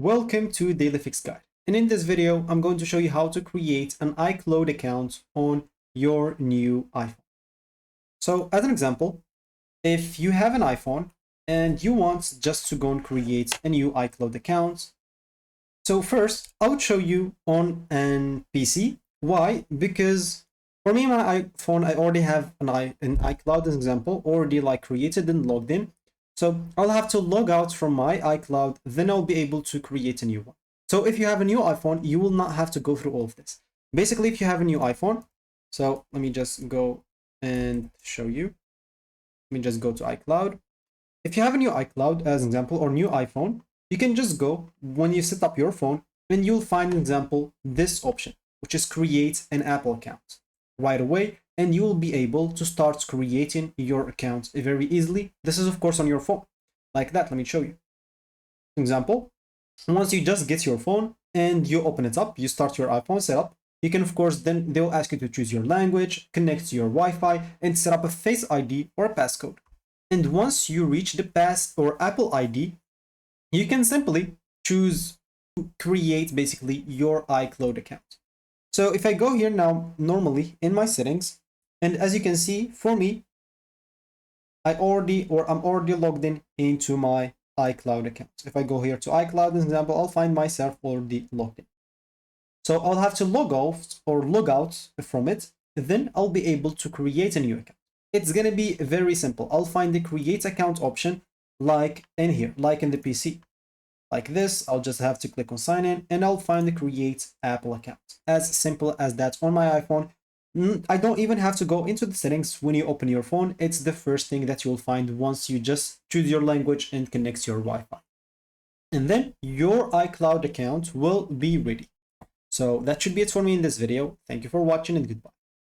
Welcome to Daily Fix Guide. And in this video, I'm going to show you how to create an iCloud account on your new iPhone. So as an example, if you have an iPhone and you want just to go and create a new iCloud account, so first I would show you on an PC. Why? Because for me, my iPhone, I already have an iCloud as an example, already created and logged in. So I'll have to log out from my iCloud, then I'll be able to create a new one. So if you have a new iPhone, you will not have to go through all of this. Basically, if you have a new iPhone, so let me just go and show you. Let me just go to iCloud. If you have a new iCloud as an example or new iPhone, you can just go when you set up your phone and you'll find an example, this option, which is create an Apple account right away. And you will be able to start creating your account very easily. This is of course on your phone, like that. Let me show you. For example, once you just get your phone and you open it up, you start your iPhone setup. You can of course, then they'll ask you to choose your language, connect to your Wi-Fi, and set up a Face ID or a passcode. And once you reach the Pass or Apple ID, you can simply choose to create basically your iCloud account. So if I go here now, normally in my settings, and as you can see, for me, I'm already logged in into my iCloud account. If I go here to iCloud, as an example, I'll find myself already logged in. So I'll have to log off or log out from it. Then I'll be able to create a new account. It's going to be very simple. I'll find the create account option like in here, like in the PC. Like this, I'll just have to click on sign in and I'll find the create Apple account. As simple as that on my iPhone. I don't even have to go into the settings when you open your phone. It's the first thing that you'll find once you just choose your language and connect your Wi-Fi. And then your iCloud account will be ready. So that should be it for me in this video. Thank you for watching and goodbye.